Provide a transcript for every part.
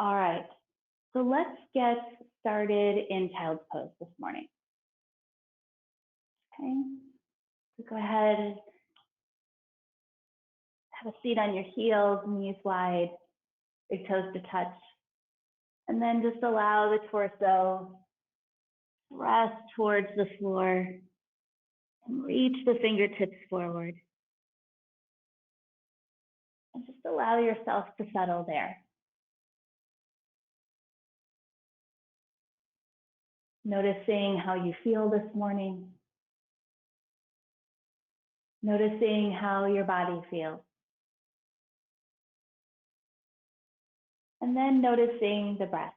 All right, so let's get started in child's pose this morning. Okay, so go ahead and have a seat on your heels, knees wide, big toes to touch. And then just allow the torso to rest towards the floor and reach the fingertips forward. And just allow yourself to settle there. Noticing how you feel this morning. Noticing how your body feels. And then noticing the breath.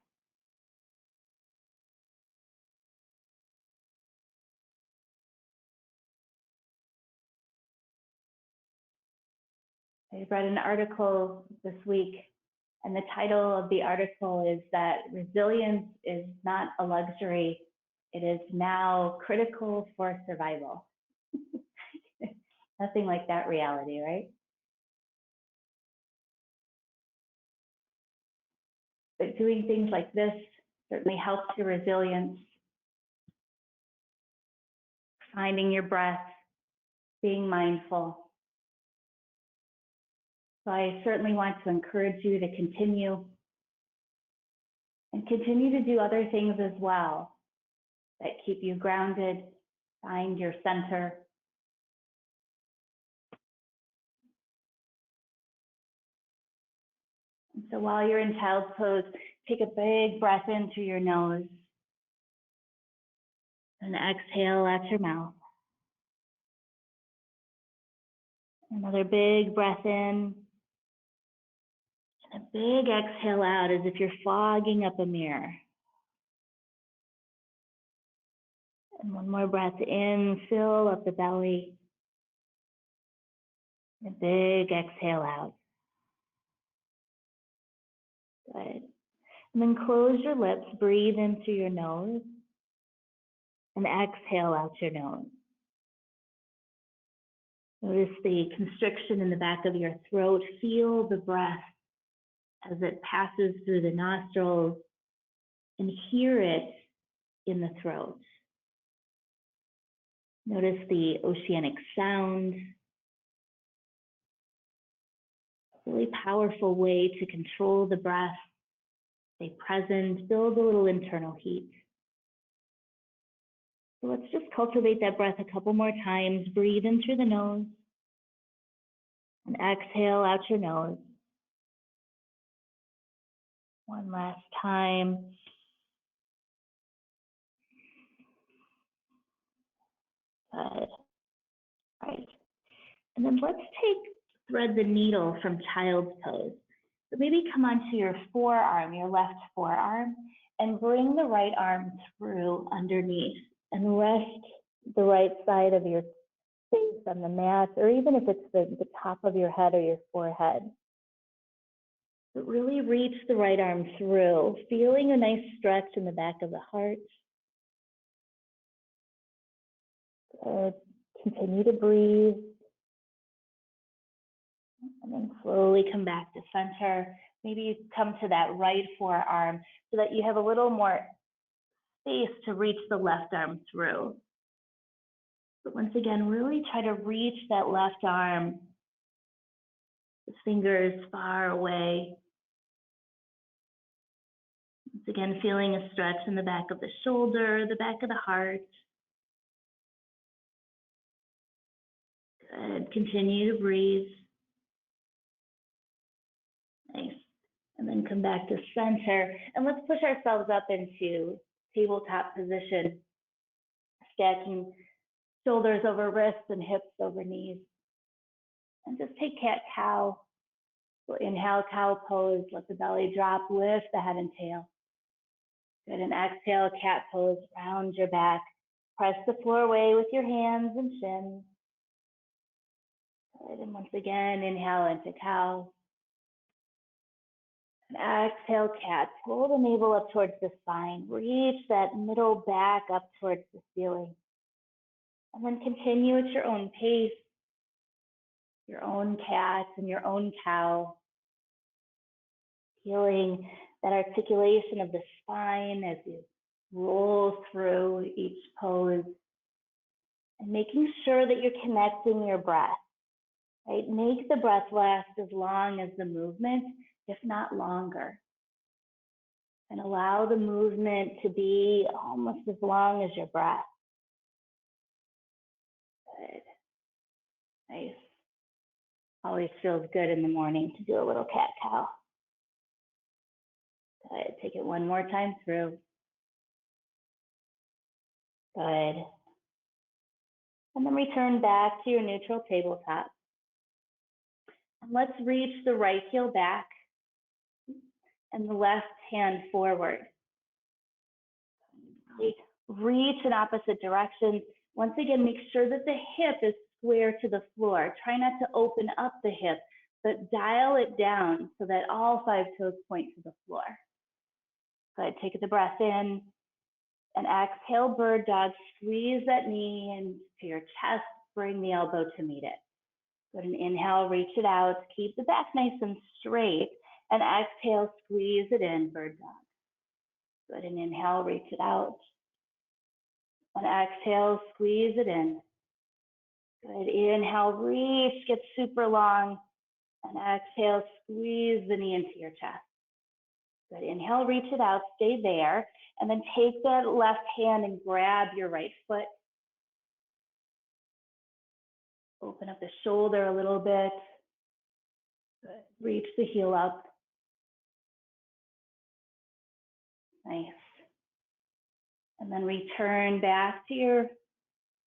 I read an article this week, and the title of the article is that resilience is not a luxury, it is now critical for survival. Nothing like that reality, right? But doing things like this certainly helps your resilience. Finding your breath, being mindful. So I certainly want to encourage you to continue and continue to do other things as well that keep you grounded, find your center. And so while you're in child's pose, take a big breath in through your nose and exhale out your mouth. Another big breath in and a big exhale out as if you're fogging up a mirror. And one more breath in, fill up the belly. A big exhale out. Good. And then close your lips, breathe in through your nose, and exhale out your nose. Notice the constriction in the back of your throat. Feel the breath as it passes through the nostrils and hear it in the throat. Notice the oceanic sound. Really powerful way to control the breath, stay present, build a little internal heat. So let's just cultivate that breath a couple more times. Breathe in through the nose and exhale out your nose. One last time. Good. Right. And then let's thread the needle from child's pose. So maybe come onto your forearm, your left forearm, and bring the right arm through underneath and rest the right side of your face on the mat, or even if it's the top of your head or your forehead. But really reach the right arm through, feeling a nice stretch in the back of the heart. Good. Continue to breathe. And then slowly come back to center. Maybe you come to that right forearm so that you have a little more space to reach the left arm through. But once again, really try to reach that left arm, the fingers far away. Once again, feeling a stretch in the back of the shoulder, the back of the heart. Good. Continue to breathe. Nice. And then come back to center. And let's push ourselves up into tabletop position, stacking shoulders over wrists and hips over knees. And just take cat-cow. So inhale, cow pose. Let the belly drop, lift the head and tail. Good. And exhale, cat pose. Round your back. Press the floor away with your hands and shins. Good. And once again, inhale into cow. And exhale, cat. Pull the navel up towards the spine. Reach that middle back up towards the ceiling. And then continue at your own pace, your own cat and your own cow. Feeling that articulation of the spine as you roll through each pose, and making sure that you're connecting your breath, right? Make the breath last as long as the movement, if not longer. And allow the movement to be almost as long as your breath. Good. Nice. Always feels good in the morning to do a little cat-cow. Good. Take it one more time through. Good. And then return back to your neutral tabletop. And let's reach the right heel back and the left hand forward. Reach in opposite directions. Once again, make sure that the hip is square to the floor. Try not to open up the hip, but dial it down so that all 5 toes point to the floor. Good. Take the breath in and exhale, bird dog. Squeeze that knee into your chest. Bring the elbow to meet it. Good. And inhale, reach it out. Keep the back nice and straight. And exhale, squeeze it in, bird dog. Good. And inhale, reach it out. And exhale, squeeze it in. Good. Inhale, reach, get super long. And exhale, squeeze the knee into your chest. Good. Inhale, reach it out, stay there. And then take that left hand and grab your right foot. Open up the shoulder a little bit. Good. Reach the heel up. Nice. And then return back to your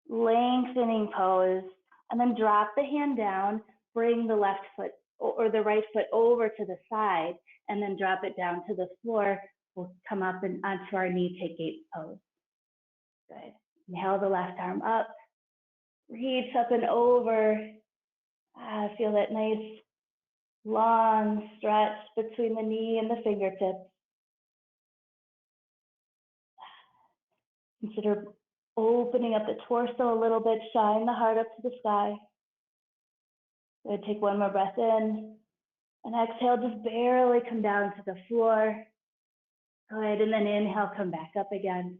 lengthening pose. And then drop the hand down. Bring the left foot or the right foot over to the side. And then drop it down to the floor. We'll come up and onto our knee take gate pose. Good. Inhale the left arm up. Reach up and over. Feel that nice long stretch between the knee and the fingertips. Consider opening up the torso a little bit. Shine the heart up to the sky. Good. Take one more breath in. And exhale, just barely come down to the floor. Good. And then inhale, come back up again.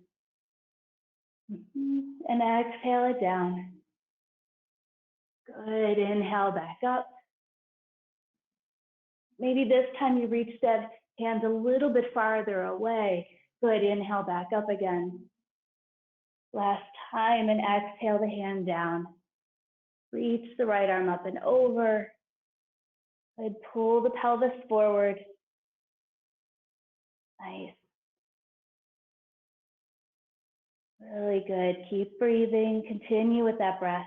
And exhale it down. Good. Inhale back up. Maybe this time you reach that hand a little bit farther away. Good. Inhale back up again. Last time, and exhale the hand down. Reach the right arm up and over. Good. Pull the pelvis forward. Nice. Really good. Keep breathing. Continue with that breath.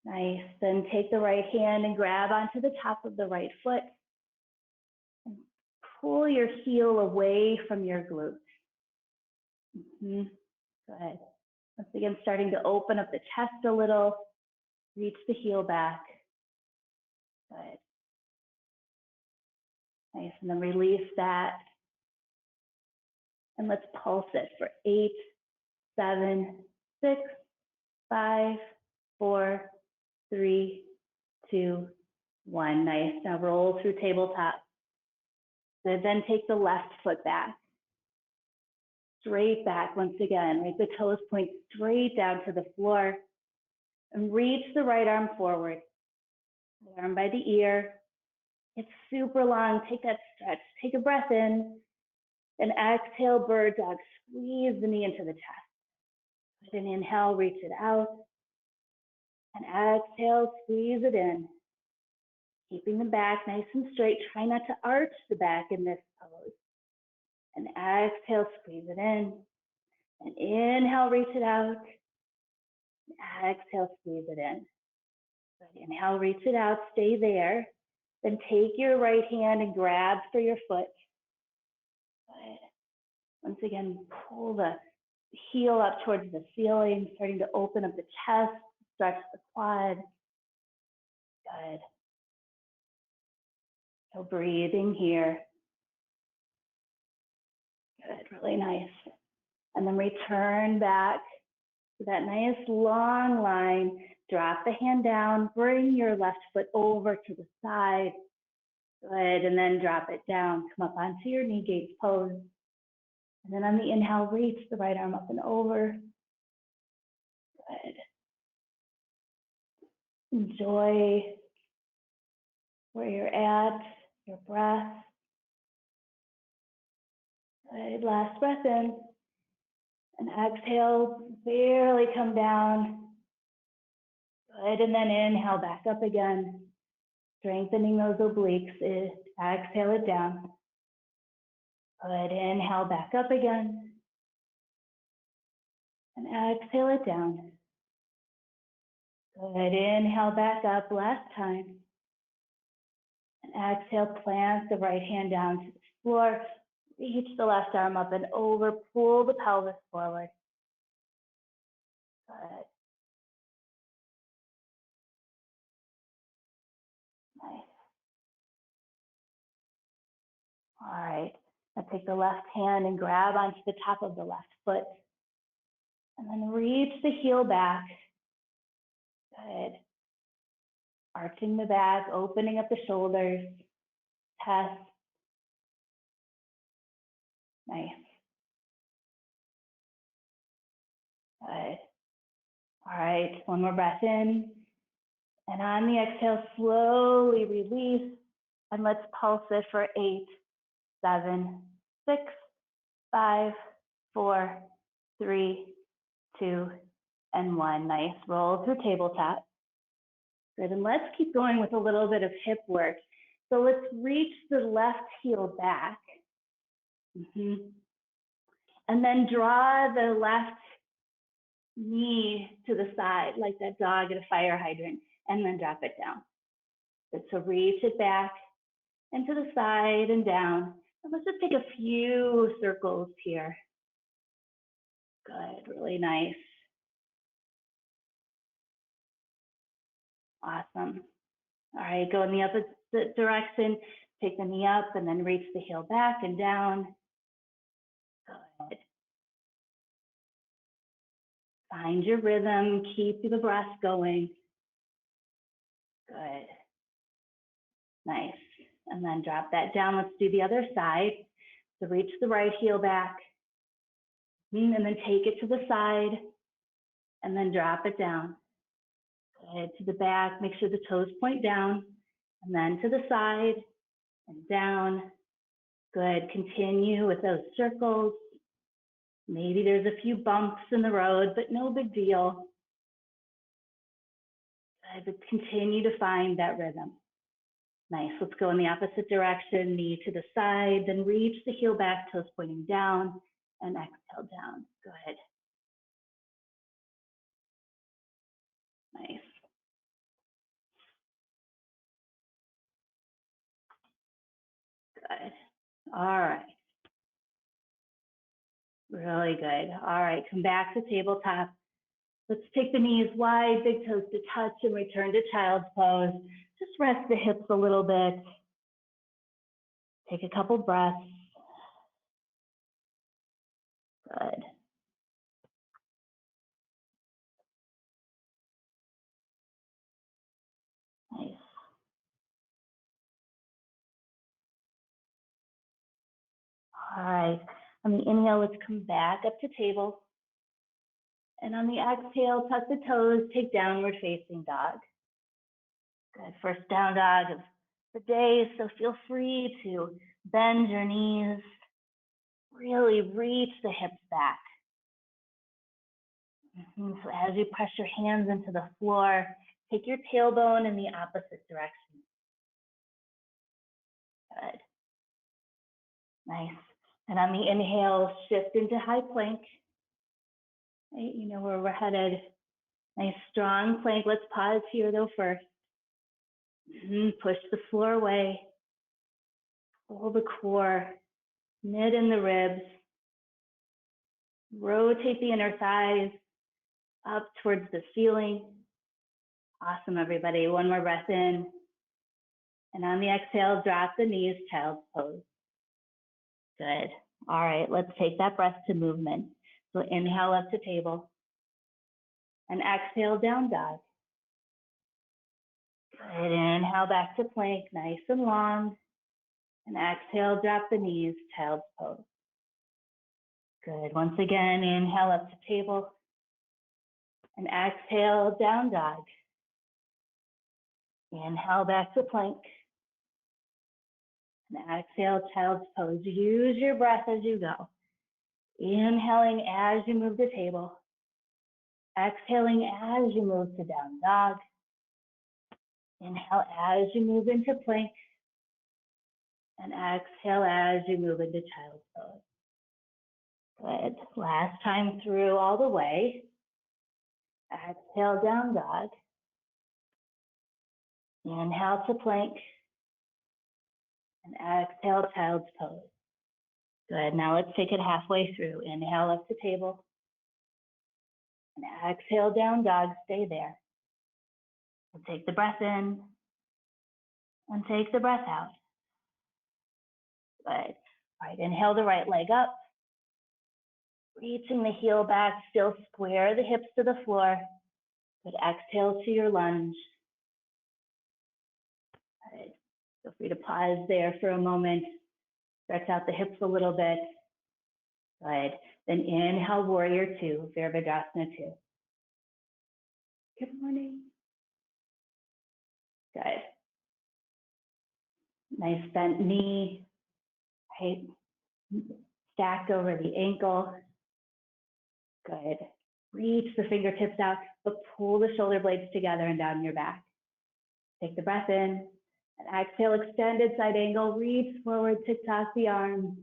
Nice. Then take the right hand and grab onto the top of the right foot. And pull your heel away from your glutes. Good. Once again, starting to open up the chest a little. Reach the heel back. Good. Nice. And then release that. And let's pulse it for 8, 7, 6, 5, 4, 3, 2, 1. Nice. Now roll through tabletop. Good. Then take the left foot back. Straight back once again. Right, the toes point straight down to the floor. And reach the right arm forward. The arm by the ear. It's super long. Take that stretch. Take a breath in. And exhale, bird dog. Squeeze the knee into the chest. Then inhale, reach it out. And exhale, squeeze it in. Keeping the back nice and straight. Try not to arch the back in this pose. And exhale, squeeze it in. And inhale, reach it out. And exhale, squeeze it in. Good. Inhale, reach it out. Stay there. Then take your right hand and grab for your foot. Good. Once again, pull the heel up towards the ceiling, starting to open up the chest, stretch the quad. Good. So breathing here. Good, really nice. And then return back to that nice long line. Drop the hand down, bring your left foot over to the side. Good, and then drop it down. Come up onto your knee gaze pose. And then on the inhale, reach the right arm up and over. Good. Enjoy where you're at, your breath. Good, last breath in. And exhale, barely come down. Good, and then inhale back up again. Strengthening those obliques. Exhale it down. Good, inhale back up again. And exhale it down. Good, inhale back up, last time. And exhale, plant the right hand down to the floor. Reach the left arm up and over, pull the pelvis forward. Good. Nice. All right, now take the left hand and grab onto the top of the left foot. And then reach the heel back. Good. Arching the back, opening up the shoulders. Test. Nice. Good. All right, one more breath in. And on the exhale, slowly release. And let's pulse it for 8, 7, 6, 5, 4, 3, 2, and 1. Nice. Roll through tabletop. Good. And let's keep going with a little bit of hip work. So let's reach the left heel back. And then draw the left knee to the side, like that dog at a fire hydrant, and then drop it down. Good. So reach it back and to the side and down. And let's just take a few circles here. Good. Really nice. Awesome. All right, go in the opposite direction. Take the knee up and then reach the heel back and down. Good. Find your rhythm. Keep the breath going. Good. Nice. And then drop that down. Let's do the other side. So reach the right heel back. And then take it to the side. And then drop it down. Good. To the back. Make sure the toes point down. And then to the side and down. Good. Continue with those circles. Maybe there's a few bumps in the road, but no big deal. Good. But continue to find that rhythm. Nice. Let's go in the opposite direction. Knee to the side, then reach the heel back, toes pointing down, and exhale down. Good. Nice. Good. All right. Really good. All right, come back to tabletop. Let's take the knees wide, big toes to touch, and return to child's pose. Just rest the hips a little bit. Take a couple breaths. Good. Nice. All right. On the inhale, let's come back up to table. And on the exhale, tuck the toes, take downward facing dog. Good. First down dog of the day, so feel free to bend your knees. Really reach the hips back. So as you press your hands into the floor, take your tailbone in the opposite direction. Good. Nice. And on the inhale, shift into high plank. Right, you know where we're headed. Nice strong plank. Let's pause here though first. Push the floor away. Pull the core. Knit in the ribs. Rotate the inner thighs up towards the ceiling. Awesome, everybody. One more breath in. And on the exhale, drop the knees, child's pose. Good. All right, let's take that breath to movement. So inhale up to table. And exhale, down dog. Good. Inhale back to plank, nice and long. And exhale, drop the knees, child's pose. Good. Once again, inhale up to table. And exhale, down dog. Inhale back to plank. And exhale, child's pose. Use your breath as you go. Inhaling as you move to table. Exhaling as you move to down dog. Inhale as you move into plank. And exhale as you move into child's pose. Good. Last time through all the way. Exhale, down dog. Inhale to plank. And exhale, child's pose. Good. Now let's take it halfway through. Inhale up to table. And exhale, down dog. Stay there. And take the breath in. And take the breath out. Good. All right, inhale the right leg up. Reaching the heel back, still square the hips to the floor. Good. Exhale to your lunge. Good. Feel free to pause there for a moment. Stretch out the hips a little bit. Good. Then inhale, warrior two, Virabhadrasana 2. Good morning. Good. Nice bent knee. Right. Stacked over the ankle. Good. Reach the fingertips out, but pull the shoulder blades together and down your back. Take the breath in. And exhale, extended side angle. Reach forward, tick-tock the arms.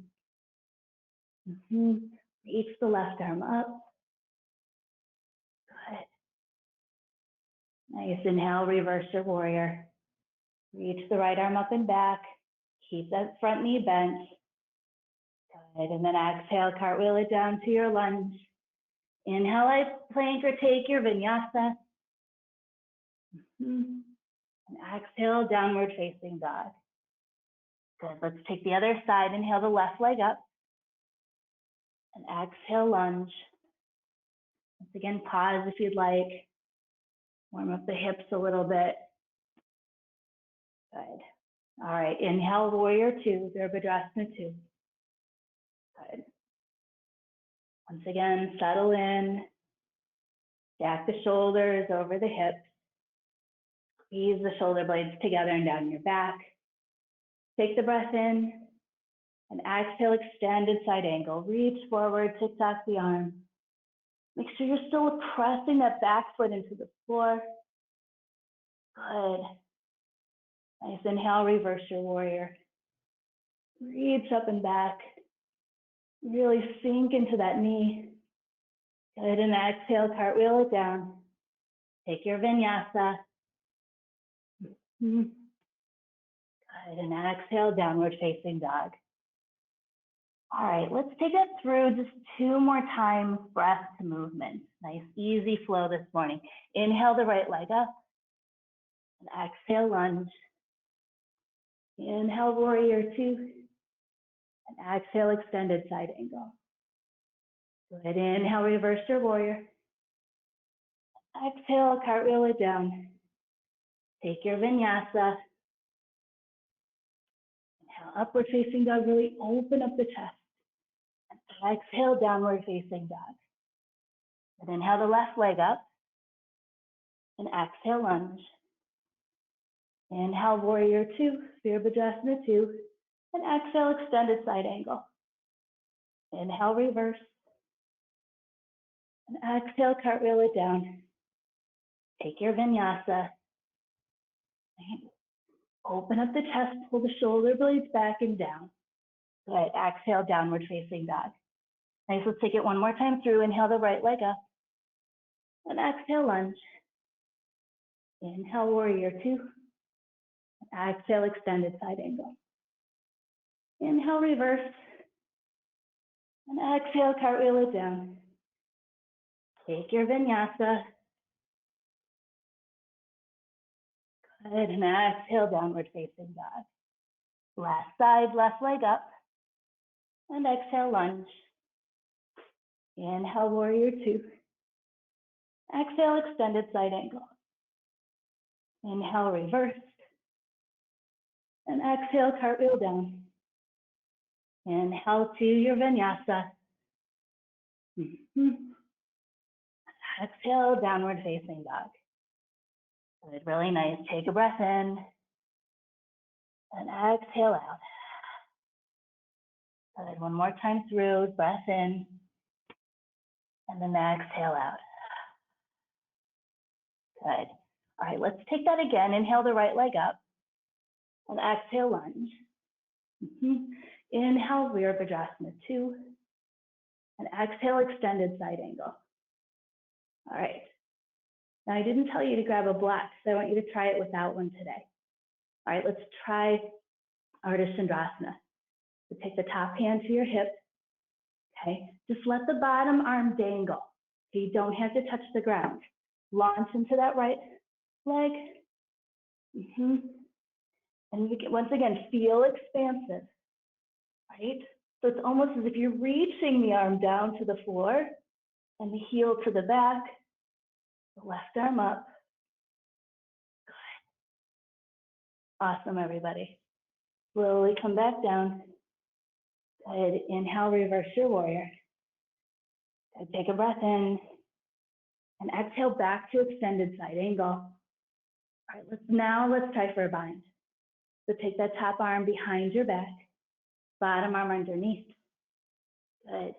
Reach the left arm up. Good. Nice. Inhale, reverse your warrior. Reach the right arm up and back. Keep that front knee bent. Good. And then exhale, cartwheel it down to your lunge. Inhale, I plank or take your vinyasa. And exhale, downward facing dog. Good. Let's take the other side. Inhale the left leg up. And exhale, lunge. Once again, pause if you'd like. Warm up the hips a little bit. Good. All right, inhale, warrior two, Virabhadrasana 2. Good. Once again, settle in. Stack the shoulders over the hips. Squeeze the shoulder blades together and down your back. Take the breath in. And exhale, extended side angle. Reach forward, tick-tock the arm. Make sure you're still pressing that back foot into the floor. Good. Nice. Inhale, reverse your warrior. Reach up and back. Really sink into that knee. Good. And exhale, cartwheel it down. Take your vinyasa. Good. And exhale, downward facing dog. All right, let's take it through just 2 more times, breath to movement. Nice, easy flow this morning. Inhale the right leg up. And exhale, lunge. Inhale, warrior two. And exhale, extended side angle. Good. Inhale, reverse your warrior. Exhale, cartwheel it down. Take your vinyasa. Inhale, upward facing dog. Really open up the chest. And exhale, downward facing dog. And inhale the left leg up. And exhale, lunge. Inhale, warrior two, Virabhadrasana 2. And exhale, extended side angle. Inhale, reverse. And exhale, cartwheel it down. Take your vinyasa. Open up the chest, pull the shoulder blades back and down. Good. Exhale, downward facing dog. Nice. Let's take it 1 more time through. Inhale the right leg up. And exhale, lunge. Inhale, warrior two. And exhale, extended side angle. Inhale, reverse. And exhale, cartwheel it down. Take your vinyasa. Good. And exhale, downward facing dog. Last side, left leg up. And exhale, lunge. Inhale, warrior two. Exhale, extended side angle. Inhale, reverse. And exhale, cartwheel down. Inhale to your vinyasa. Exhale, downward facing dog. Good, really nice. Take a breath in and exhale out. Good, one more time through, breath in, and then exhale out. Good. All right, let's take that again. Inhale the right leg up and exhale, lunge. Inhale, Virabhadrasana 2, and exhale, extended side angle. All right. Now, I didn't tell you to grab a block, so I want you to try it without one today. All right, let's try ardha chandrasana. So take the top hand to your hip. Okay, just let the bottom arm dangle. So you don't have to touch the ground. Launch into that right leg. And you can, once again, feel expansive, right? So it's almost as if you're reaching the arm down to the floor and the heel to the back, the left arm up. Good. Awesome, everybody. Slowly come back down. Good. Inhale, reverse your warrior. Good. Take a breath in and exhale back to extended side angle. All right, let's try for a bind. So take that top arm behind your back, bottom arm underneath. Good.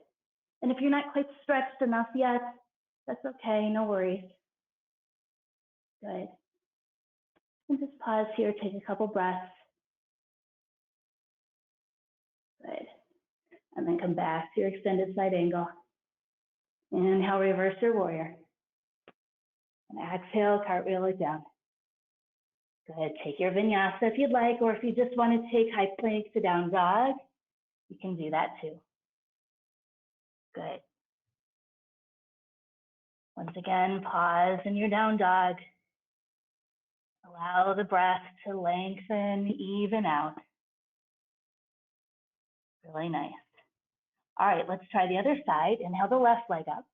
And if you're not quite stretched enough yet, that's okay, no worries. Good. And just pause here, take a couple breaths. Good. And then come back to your extended side angle. Inhale, reverse your warrior. And exhale, cartwheel it down. Good. Take your vinyasa if you'd like, or if you just want to take high plank to down dog, you can do that too. Good. Once again, pause in your down dog. Allow the breath to lengthen, even out. Really nice. All right, let's try the other side. Inhale the left leg up.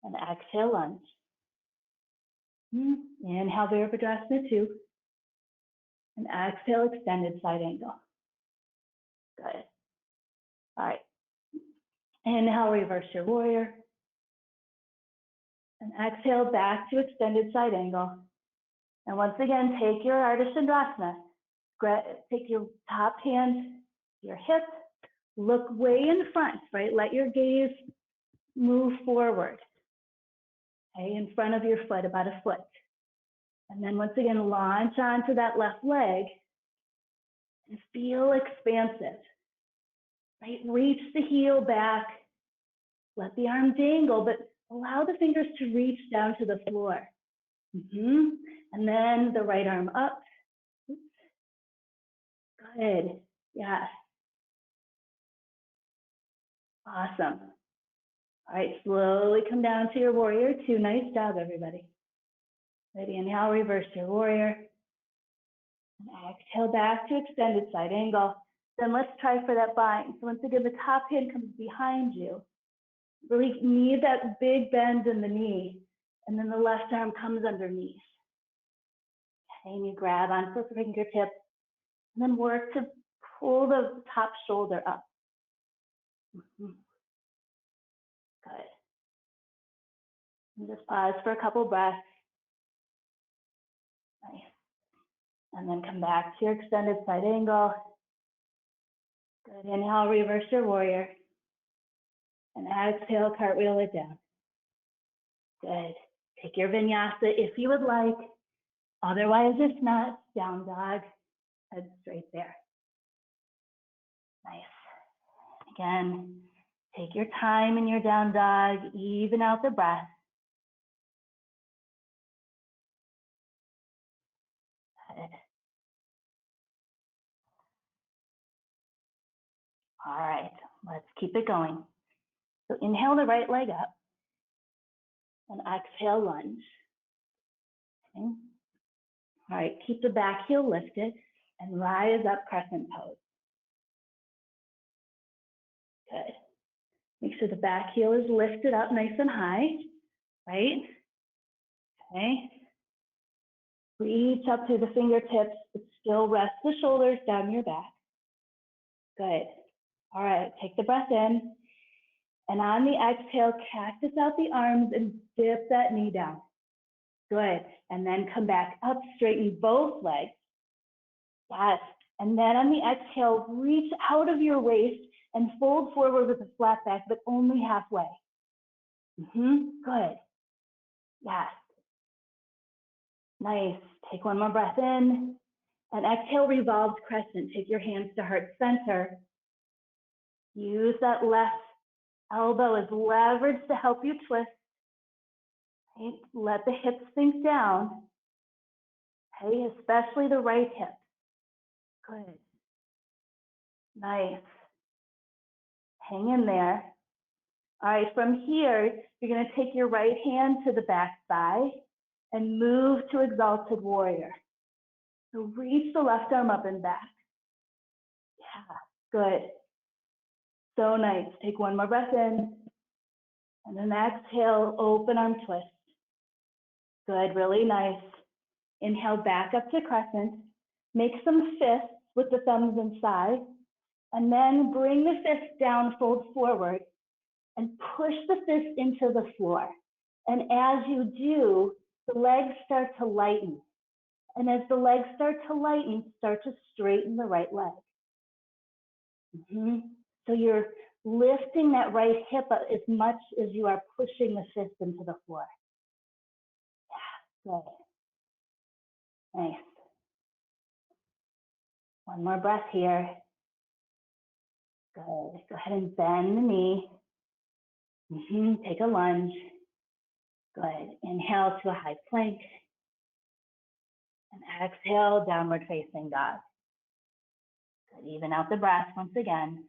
And exhale, lunge. Inhale, Virabhadrasana 2. And exhale, extended side angle. Good. All right. Inhale, reverse your warrior. And exhale back to extended side angle. And once again, take your ardha chandrasana. Take your top hand to your hip. Look way in front, right? Let your gaze move forward. Okay, in front of your foot, about a foot. And then once again, launch onto that left leg and feel expansive. Right? Reach the heel back. Let the arm dangle, but allow the fingers to reach down to the floor. And then the right arm up. Good. Yeah. Awesome. All right, slowly come down to your warrior 2. Nice job, everybody. Ready, inhale, reverse your warrior. And exhale back to extended side angle. Then let's try for that bind. So once again, the top hand comes behind you. Really need that big bend in the knee. And then the left arm comes underneath. Okay, and you grab onto the fingertips. And then work to pull the top shoulder up. Good. And just pause for a couple breaths. Nice. And then come back to your extended side angle. Good. Inhale, reverse your warrior. And exhale, cartwheel it down. Good. Take your vinyasa if you would like. Otherwise, if not, down dog. Head straight there. Nice. Again, take your time in your down dog. Even out the breath. Good. All right, let's keep it going. So inhale the right leg up and exhale, lunge. Okay. All right, keep the back heel lifted and rise up, crescent pose. Good. Make sure the back heel is lifted up nice and high, right? Okay. Reach up through the fingertips, but still rest the shoulders down your back. Good. All right, take the breath in. And on the exhale, cactus out the arms and dip that knee down. Good. And then come back up, straighten both legs. Yes. And then on the exhale, reach out of your waist and fold forward with a flat back, but only halfway. Good. Yes. Nice. Take one more breath in. And exhale, revolved crescent. Take your hands to heart center. Use that left elbow as leverage to help you twist. Okay. Let the hips sink down. Okay, especially the right hip. Good. Nice. Hang in there. All right, from here, you're going to take your right hand to the back thigh and move to exalted warrior. So reach the left arm up and back. Yeah, good. So nice. Take one more breath in. And then exhale, open arm twist. Good, really nice. Inhale back up to crescent. Make some fists with the thumbs inside. And then bring the fist down, fold forward, and push the fist into the floor. And as you do, the legs start to lighten. And as the legs start to lighten, start to straighten the right leg. So you're lifting that right hip up as much as you are pushing the fist into the floor. Yeah, good. Nice. One more breath here. Good. Go ahead and bend the knee. Take a lunge. Good. Inhale to a high plank. And exhale, downward facing dog. Good. Even out the breath once again.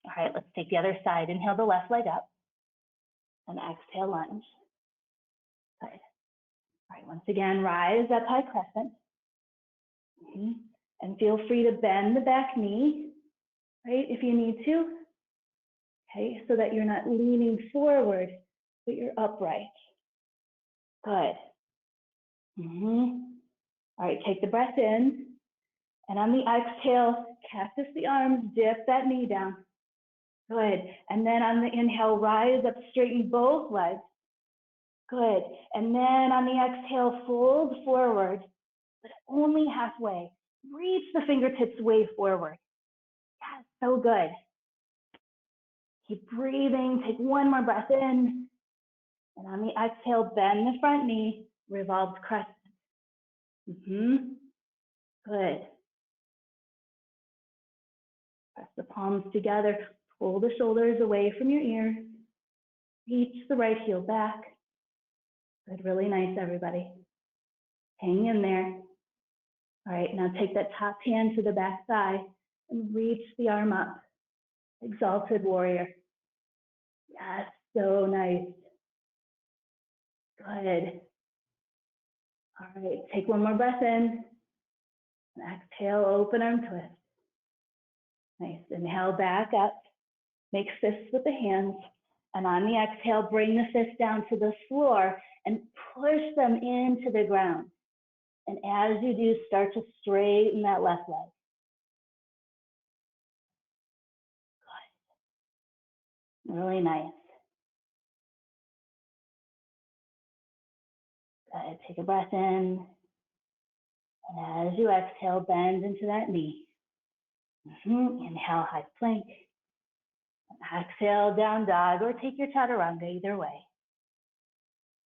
All right, let's take the other side. Inhale the left leg up. And exhale, lunge. Good. All right, once again, rise up high crescent. And feel free to bend the back knee, right, if you need to. Okay, so that you're not leaning forward, but you're upright. Good. All right, take the breath in. And on the exhale, cactus the arms, dip that knee down. Good. And then on the inhale, rise up, straighten both legs. Good. And then on the exhale, fold forward, but only halfway. Reach the fingertips way forward. Yes, so good. Keep breathing. Take one more breath in. And on the exhale, bend the front knee, revolved crescent. Good. Press the palms together. Pull the shoulders away from your ears. Reach the right heel back. Good, really nice, everybody. Hang in there. All right, now take that top hand to the back thigh and reach the arm up. Exalted warrior. Yes, so nice. Good. All right, take one more breath in. And exhale, open arm twist. Nice. Inhale back up. Make fists with the hands. And on the exhale, bring the fist down to the floor and push them into the ground. And as you do, start to straighten that left leg. Good. Really nice. Good. Take a breath in. And as you exhale, bend into that knee. Inhale, high plank. Exhale, down dog, or take your chaturanga, either way.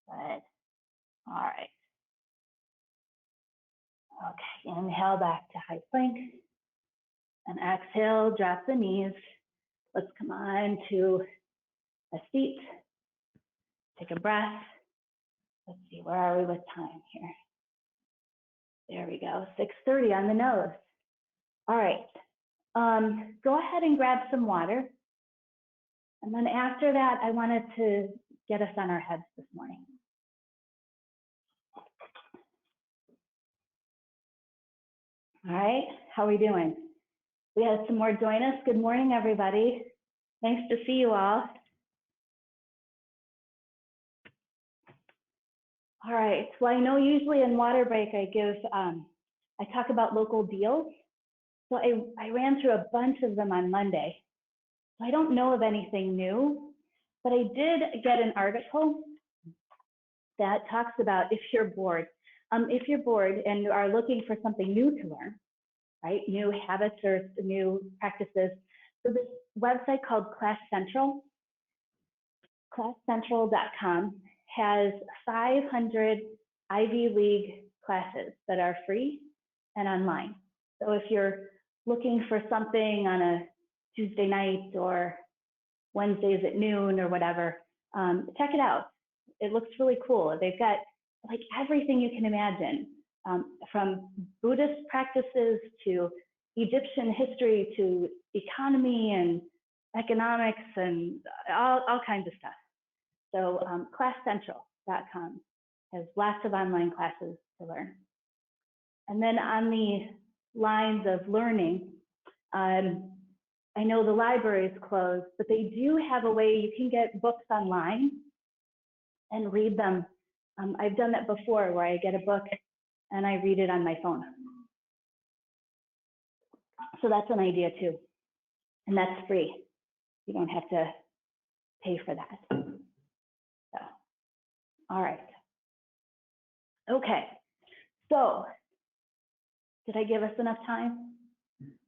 Good. All right. Okay, inhale back to high plank. And exhale, drop the knees. Let's come on to a seat. Take a breath. Let's see, where are we with time here? There we go, 6:30 on the nose. All right, go ahead and grab some water. And then after that, I wanted to get us on our heads this morning. All right, how are we doing? We had some more join us. Good morning, everybody. Nice to see you all. All right, well, I know usually in water break I talk about local deals. So I ran through a bunch of them on Monday. So I don't know of anything new, but I did get an article that talks about if you're bored. If you're bored and are looking for something new to learn, right? New habits or new practices. So this website called Class Central, classcentral.com, has 500 Ivy League classes that are free and online. So if you're looking for something on a Tuesday night or Wednesdays at noon or whatever, check it out. It looks really cool. They've got like everything you can imagine, from Buddhist practices to Egyptian history to economy and economics and all kinds of stuff. So classcentral.com has lots of online classes to learn. And then on the lines of learning, I know the library is closed, but they do have a way you can get books online and read them. I've done that before where I get a book and I read it on my phone. So that's an idea too. And that's free. You don't have to pay for that. So, all right. Okay. So, did I give us enough time?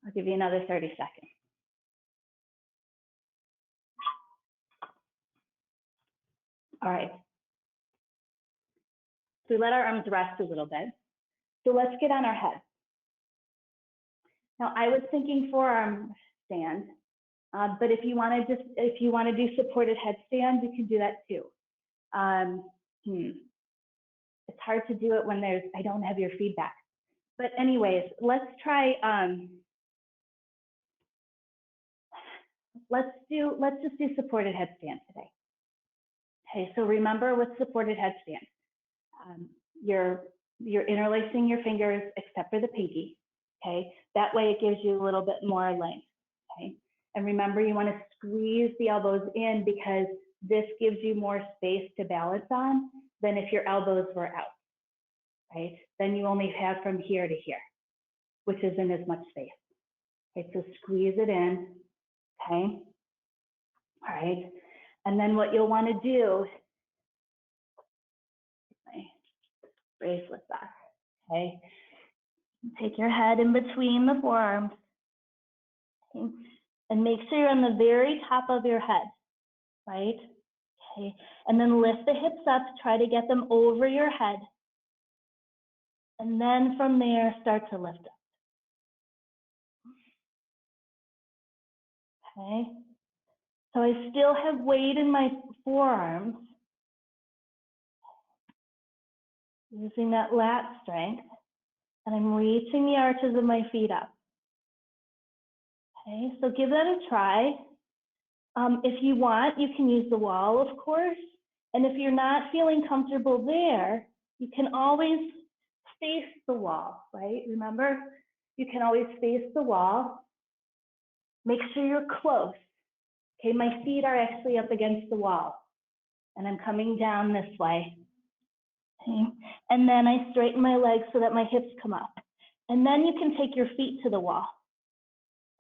I'll give you another 30 seconds. All right. So we let our arms rest a little bit. So let's get on our head. Now I was thinking forearm stand, but if you want to do supported headstand, you can do that too. It's hard to do it when I don't have your feedback. But anyways, let's try. Let's just do supported headstand today. Okay, so remember with supported headstand, you're interlacing your fingers except for the pinky. Okay, that way it gives you a little bit more length. Okay, and remember you want to squeeze the elbows in because this gives you more space to balance on than if your elbows were out. Right, then you only have from here to here, which isn't as much space. Okay, so squeeze it in. Okay, all right, and then what you'll want to do. My bracelet back. Okay. Take your head in between the forearms, okay, and make sure you're on the very top of your head, right? Okay, and then lift the hips up, try to get them over your head. And then from there, start to lift up. Okay, so I still have weight in my forearms, using that lat strength, and I'm reaching the arches of my feet up. Okay, so give that a try. If you want, you can use the wall, of course. And if you're not feeling comfortable there, you can always face the wall, right? Remember, you can always face the wall. Make sure you're close. Okay, my feet are actually up against the wall, and I'm coming down this way. Okay, and then I straighten my legs so that my hips come up. And then you can take your feet to the wall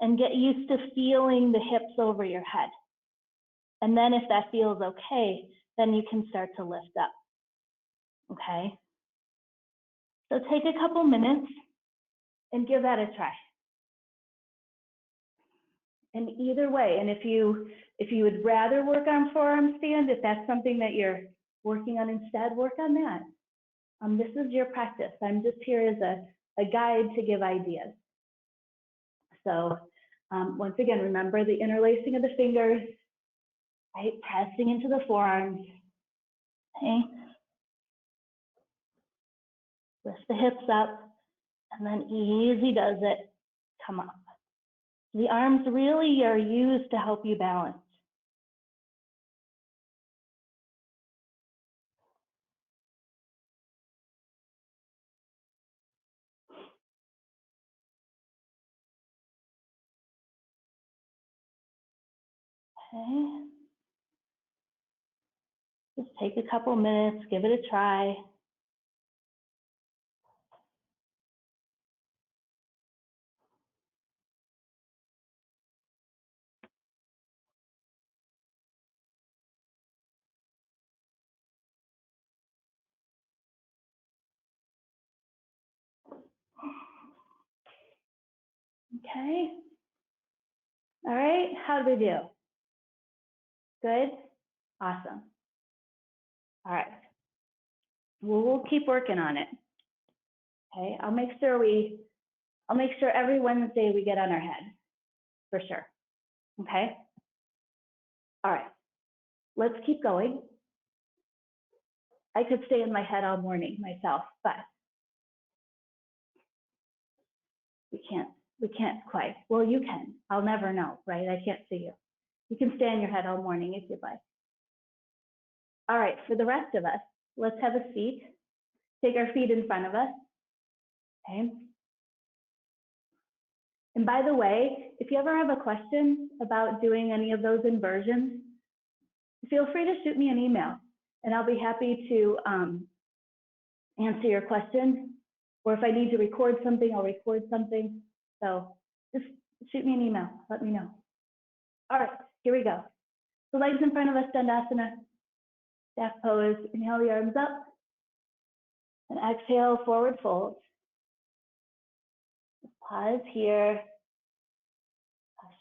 and get used to feeling the hips over your head. And then if that feels okay, then you can start to lift up, okay? So take a couple minutes and give that a try. And either way, and if you would rather work on forearm stand, if that's something that you're working on instead, work on that. This is your practice. I'm just here as a guide to give ideas. So once again, remember the interlacing of the fingers, right? Pressing into the forearms, okay? Lift the hips up, and then easy does it, come up. The arms really are used to help you balance. Okay. Just take a couple minutes, give it a try. Okay. All right, how do we do? Good? Awesome. All right. Well, we'll keep working on it. Okay, I'll make sure every Wednesday we get on our head, for sure. Okay? All right, let's keep going. I could stay in my head all morning myself, but we can't quite. Well, you can. I'll never know, right? I can't see you. You can stay in your head all morning if you'd like. All right, for the rest of us, let's have a seat. Take our feet in front of us. Okay. And by the way, if you ever have a question about doing any of those inversions, feel free to shoot me an email and I'll be happy to answer your question. Or if I need to record something, I'll record something. So just shoot me an email, let me know. All right, here we go. So legs in front of us, dhanurasana, staff pose. Inhale the arms up and exhale, forward fold. Pause here,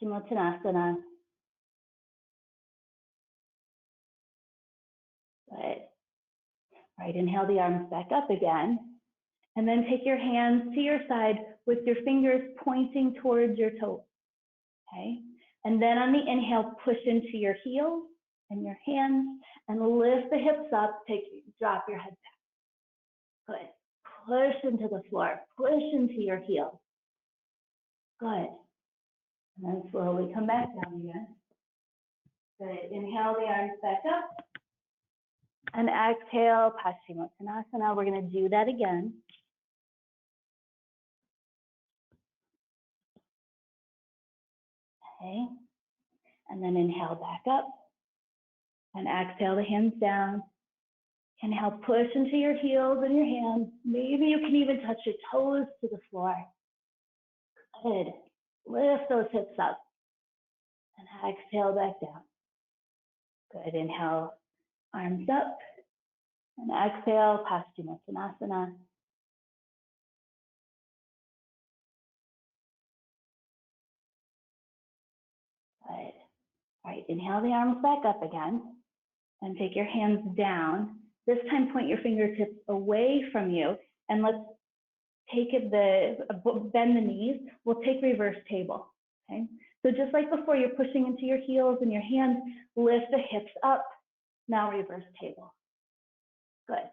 Paschimottanasana. Good. All right, inhale the arms back up again. And then take your hands to your side with your fingers pointing towards your toes. Okay? And then on the inhale, push into your heels and your hands and lift the hips up. Drop your head back. Good. Push into the floor. Push into your heels. Good. And then slowly come back down again. Good. Inhale the arms back up. And exhale, Paschimottanasana. We're going to do that again. Okay. And then inhale back up. And exhale the hands down. Inhale, push into your heels and your hands. Maybe you can even touch your toes to the floor. Good. Lift those hips up. And exhale back down. Good. Inhale, arms up. And exhale, Paschimottanasana. Good. All right, inhale the arms back up again. And take your hands down. This time, point your fingertips away from you. And let's take it bend the knees. We'll take reverse table. Okay. So just like before, you're pushing into your heels and your hands, lift the hips up. Now reverse table. Good.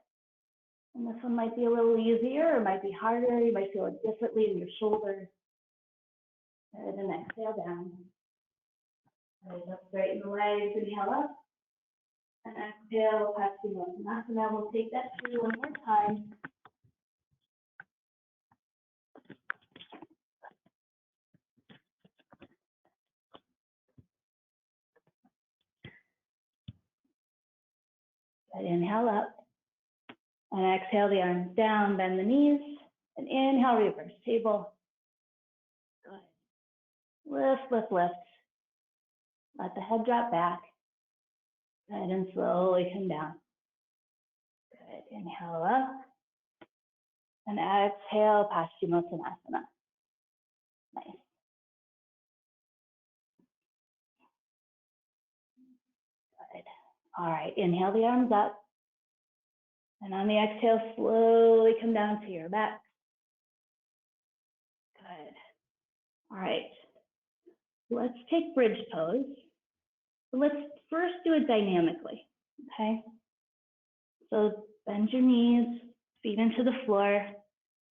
And this one might be a little easier or might be harder. You might feel it differently in your shoulders. Good. And exhale down. Good. Straighten the legs. Inhale up. And exhale, Paschimottanasana. We'll take that through one more time. Good. Inhale up. And exhale the arms down, bend the knees. And inhale, reverse table. Good. Lift, lift, lift. Let the head drop back. Good. And slowly come down. Good. Inhale up. And exhale, Paschimottanasana. Nice. Good. All right. Inhale the arms up. And on the exhale, slowly come down to your back. Good. All right. Let's take bridge pose. Let's first do it dynamically, okay? So bend your knees, feet into the floor,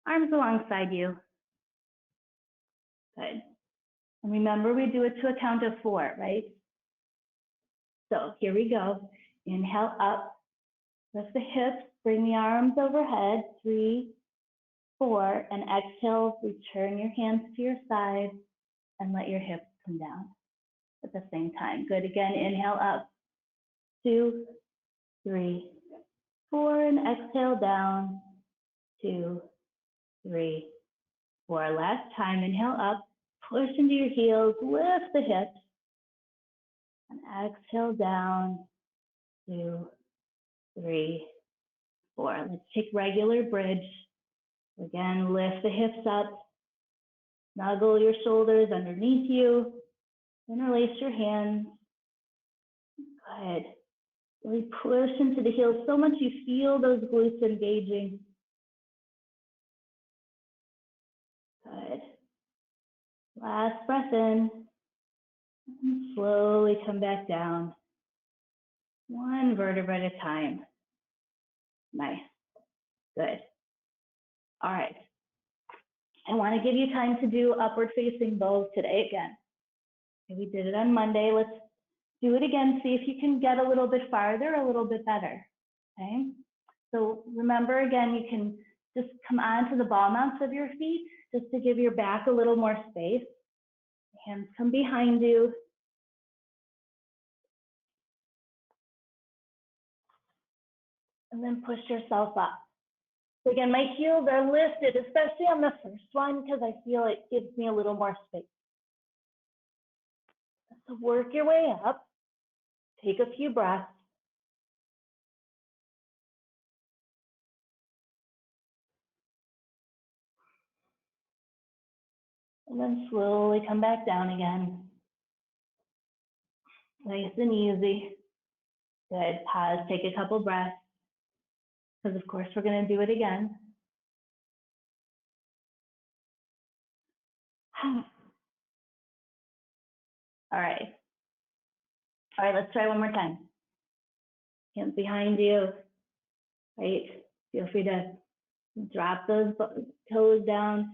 arms alongside you. Good. And remember, we do it to a count of 4, right? So here we go. Inhale up, lift the hips, bring the arms overhead, 3, 4, and exhale, return your hands to your side and let your hips come down at the same time. Good. Again, inhale up, 2, 3, 4, and exhale down, 2, 3, 4. Last time, inhale up, push into your heels, lift the hips, and exhale down, 2, 3, 4. Let's take regular bridge. Again, lift the hips up, Snuggle your shoulders underneath you. Interlace your hands. Good. Really push into the heels so much you feel those glutes engaging. Good. Last breath in. And slowly come back down. One vertebra at a time. Nice. Good. All right. I want to give you time to do upward facing bows today again. Okay, we did it on Monday. Let's do it again. See if you can get a little bit farther, a little bit better. Okay. So remember, again, you can just come onto the ball mounts of your feet just to give your back a little more space. Hands come behind you. And then push yourself up. So again, my heels are lifted, especially on the first one, because I feel it gives me a little more space. So work your way up. Take a few breaths. And then slowly come back down again. Nice and easy. Good. Pause, take a couple breaths. Because of course we're going to do it again. All right. All right, let's try one more time. Hands behind you. Right. Feel free to drop those toes down.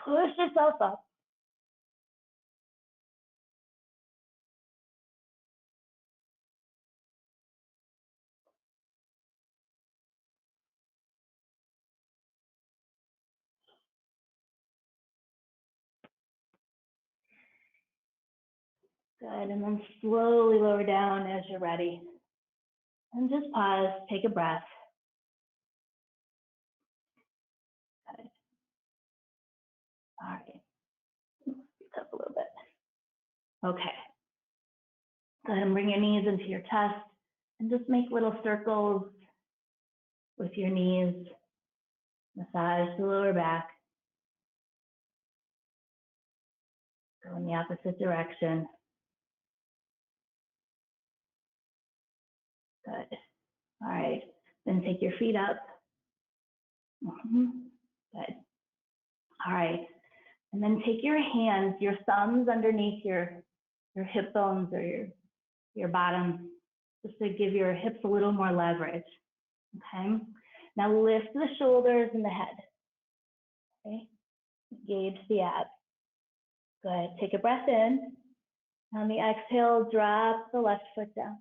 Push yourself up. Good, and then slowly lower down as you're ready. And just pause, take a breath. Good. All right, speak up a little bit. Okay. Go ahead and bring your knees into your chest and just make little circles with your knees. Massage the lower back. Go in the opposite direction. Good. All right, then take your feet up. Good. All right, and then take your hands, your thumbs underneath your hip bones or your bottom, just to give your hips a little more leverage. Okay. Now lift the shoulders and the head. Okay. Engage the abs. Good. Take a breath in. On the exhale, drop the left foot down.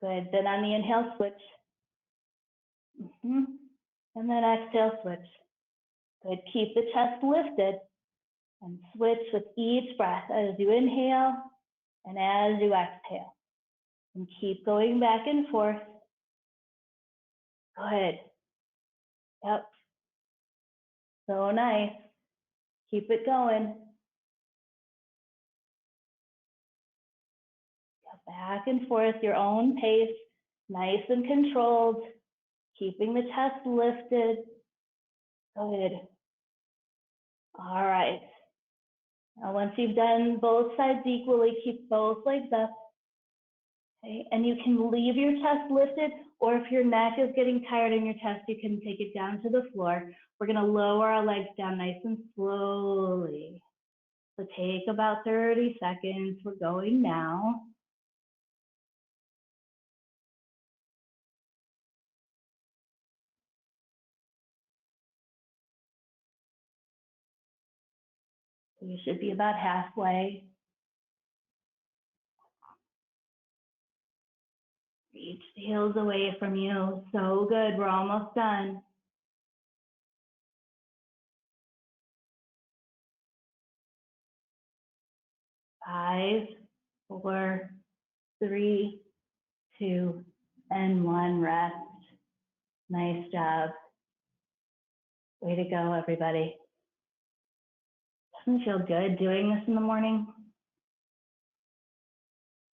Good. Then on the inhale, switch. And then exhale, switch. Good. Keep the chest lifted and switch with each breath as you inhale and as you exhale. And keep going back and forth. Good. Yep. So nice. Keep it going. Back and forth, your own pace, nice and controlled, keeping the chest lifted. Good. All right. Now, once you've done both sides equally, keep both legs up. Okay. And you can leave your chest lifted, or if your neck is getting tired in your chest, you can take it down to the floor. We're going to lower our legs down nice and slowly. So take about 30 seconds. We're going now. You should be about halfway. Reach the heels away from you. So good. We're almost done. 5, 4, 3, 2, and 1. Rest. Nice job. Way to go, everybody. Doesn't feel good doing this in the morning?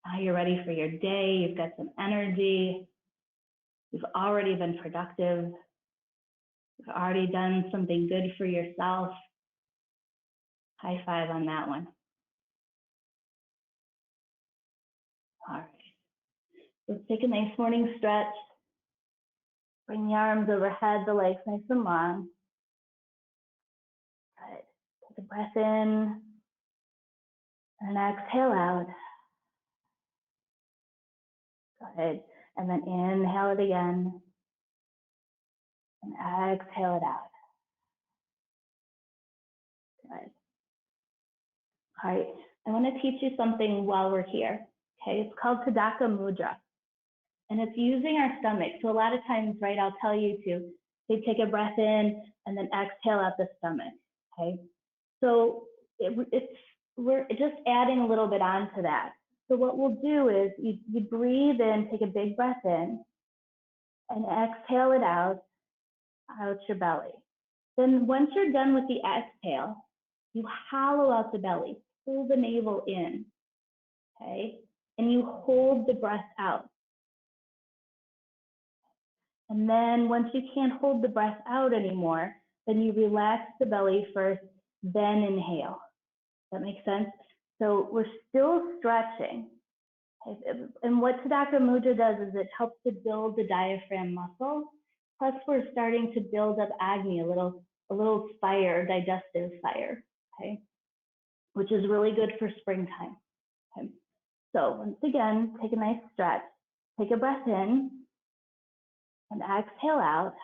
Now you're ready for your day. You've got some energy. You've already been productive. You've already done something good for yourself. High five on that one. All right. Let's take a nice morning stretch. Bring the arms overhead, the legs nice and long. Good. Take a breath in and exhale out. Good. And then inhale it again and exhale it out. Good. All right. I want to teach you something while we're here. Okay. It's called Tadaka Mudra. And it's using our stomach. So a lot of times, right, I'll tell you to take a breath in and then exhale out the stomach. Okay. So we're just adding a little bit onto that. So what we'll do is you breathe in, take a big breath in, and exhale it out your belly. Then once you're done with the exhale, you hollow out the belly, pull the navel in, okay? And you hold the breath out. And then once you can't hold the breath out anymore, then you relax the belly first, then inhale. That makes sense? So we're still stretching. And what Tadaka Mudra does is it helps to build the diaphragm muscle. Plus we're starting to build up Agni, a little fire, digestive fire, okay? Which is really good for springtime. Okay? So once again, take a nice stretch. Take a breath in and exhale out.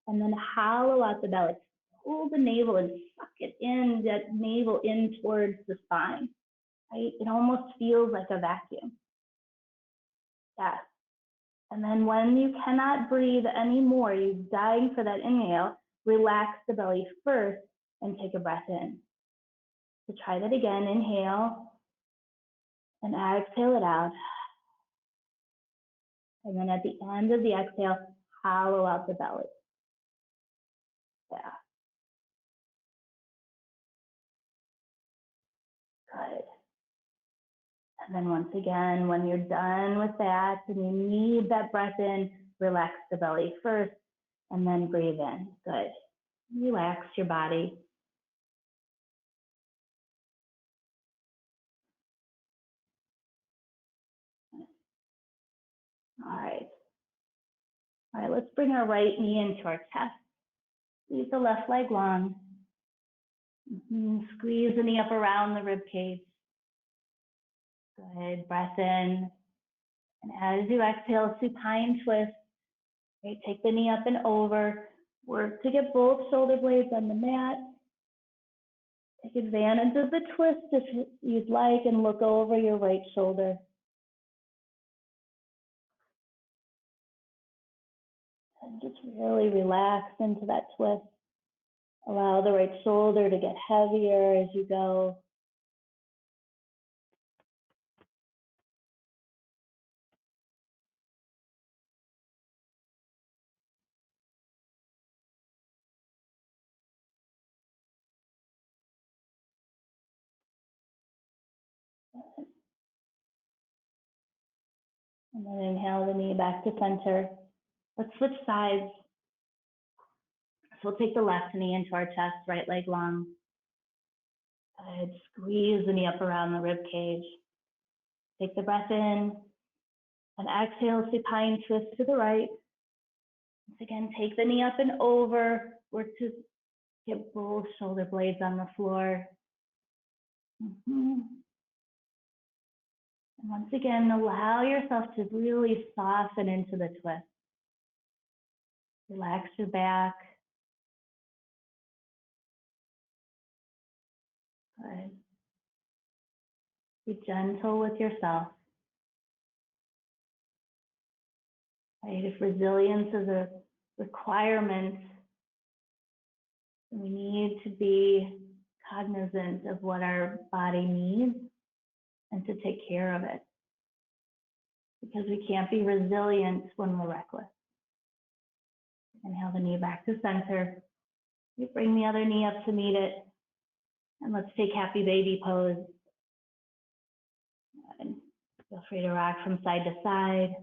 And then hollow out the belly. Pull the navel and suck it in, that navel in towards the spine. Right? It almost feels like a vacuum. Yes. And then when you cannot breathe anymore, you're dying for that inhale, relax the belly first and take a breath in. So try that again. Inhale and exhale it out. And then at the end of the exhale, hollow out the belly. Yeah. Good. And then once again, when you're done with that and you need that breath in, relax the belly first and then breathe in. Good. Relax your body. All right. All right, let's bring our right knee into our chest. Leave the left leg long. Squeeze the knee up around the rib cage. Good. Breath in. And as you exhale, supine twist. Right, take the knee up and over. Work to get both shoulder blades on the mat. Take advantage of the twist if you'd like and look over your right shoulder. And just really relax into that twist. Allow the right shoulder to get heavier as you go. And then inhale the knee back to center. Let's switch sides. So we'll take the left knee into our chest, right leg long. Good. Squeeze the knee up around the rib cage. Take the breath in and exhale, supine twist to the right. Once again, take the knee up and over. Work to get both shoulder blades on the floor. And once again, allow yourself to really soften into the twist. Relax your back. Good. Be gentle with yourself. Right? If resilience is a requirement, we need to be cognizant of what our body needs and to take care of it. Because we can't be resilient when we're reckless. Inhale the knee back to center. You bring the other knee up to meet it. And let's take happy baby pose. And feel free to rock from side to side.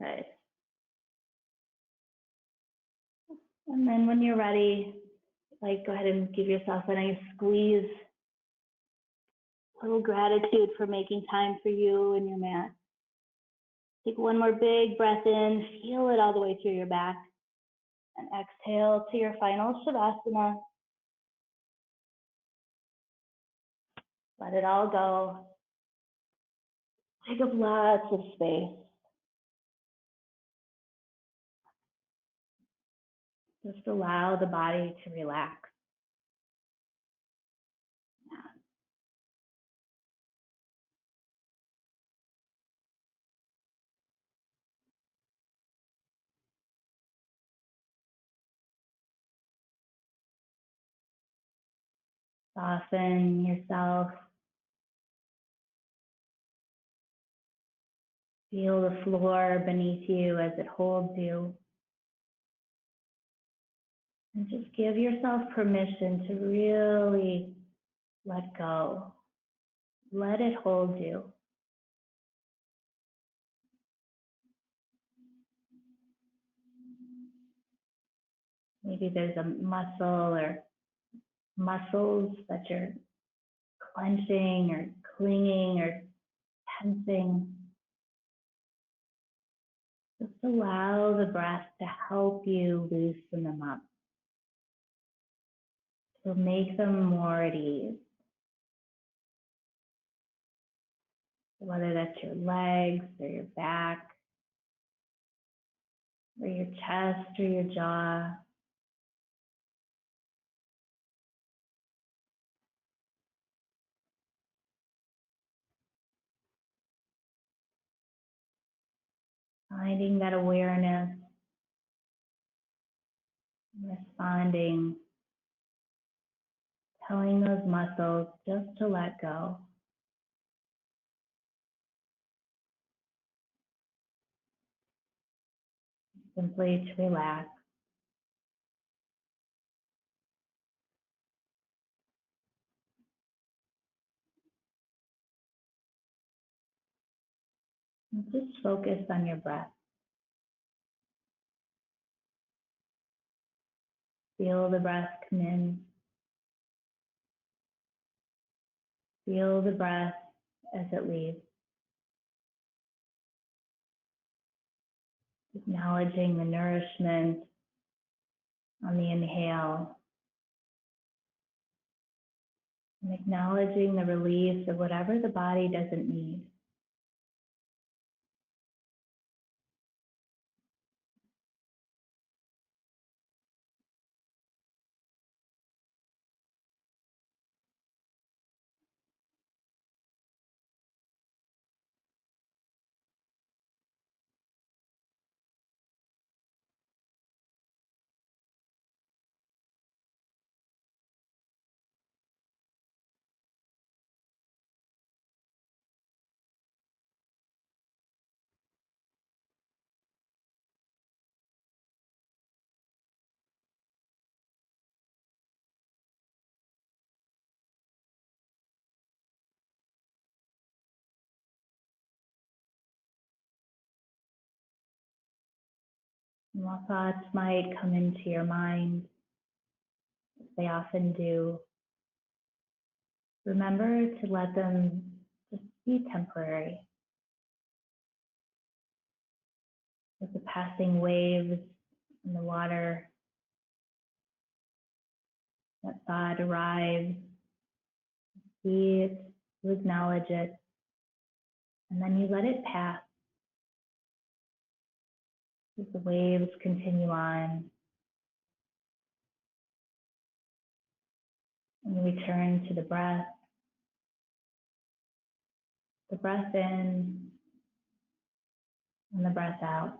Good. And then when you're ready, like go ahead and give yourself a nice squeeze. A little gratitude for making time for you and your mat. Take one more big breath in, feel it all the way through your back. And exhale to your final Shavasana. Let it all go. Take up lots of space. Just allow the body to relax. Soften yourself. Feel the floor beneath you as it holds you. And just give yourself permission to really let go. Let it hold you. Maybe there's a muscle or muscles that you're clenching or clinging or tensing. Just allow the breath to help you loosen them up. To make them more at ease. Whether that's your legs or your back, or your chest or your jaw. Finding that awareness, responding, telling those muscles just to let go. Simply to relax. And just focus on your breath. Feel the breath come in. Feel the breath as it leaves. Acknowledging the nourishment on the inhale. And acknowledging the release of whatever the body doesn't need. And while thoughts might come into your mind, as they often do, remember to let them just be temporary. With the passing waves in the water, that thought arrives, see it, you acknowledge it, and then you let it pass. As the waves continue on, and you return to the breath in and the breath out.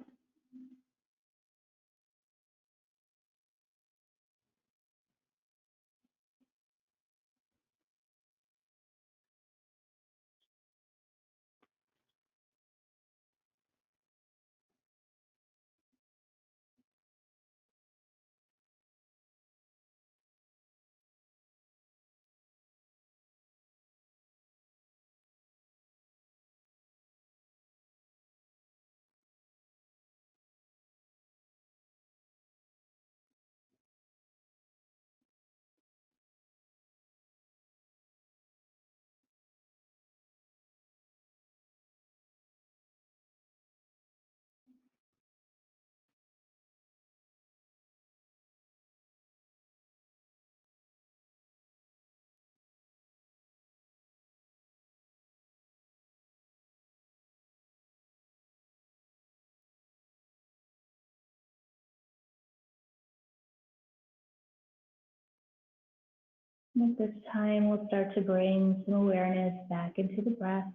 And at this time, we'll start to bring some awareness back into the breath,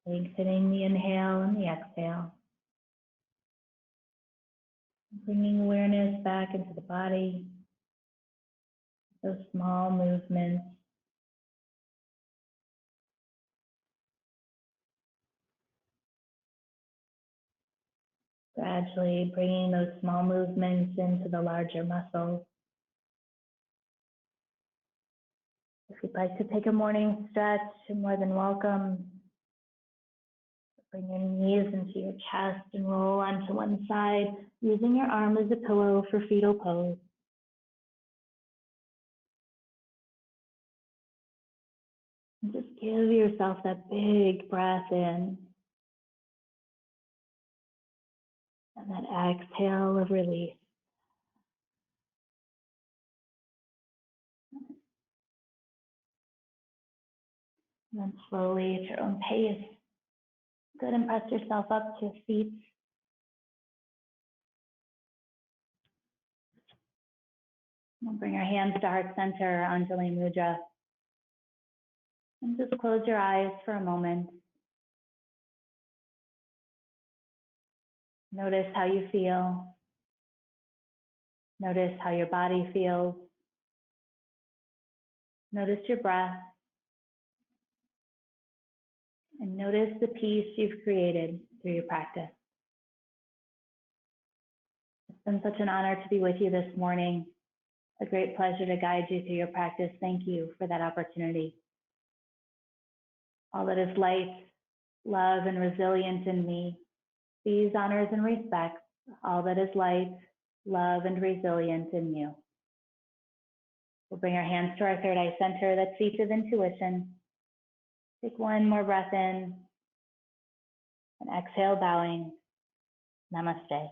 lengthening the inhale and the exhale, bringing awareness back into the body, those small movements. Gradually bringing those small movements into the larger muscles. If you'd like to take a morning stretch, you're more than welcome. Bring your knees into your chest and roll onto one side, using your arm as a pillow for fetal pose. And just give yourself that big breath in. And that exhale of release. And then slowly, at your own pace, good, and press yourself up to your feet. We'll bring our hands to heart center, Anjali Mudra. And just close your eyes for a moment. Notice how you feel. Notice how your body feels. Notice your breath. And notice the peace you've created through your practice. It's been such an honor to be with you this morning. A great pleasure to guide you through your practice. Thank you for that opportunity. All that is light, love, and resilient in me, these honors and respects all that is light, love, and resilient in you. We'll bring our hands to our third eye center, that seat of intuition. Take one more breath in and exhale, bowing. Namaste.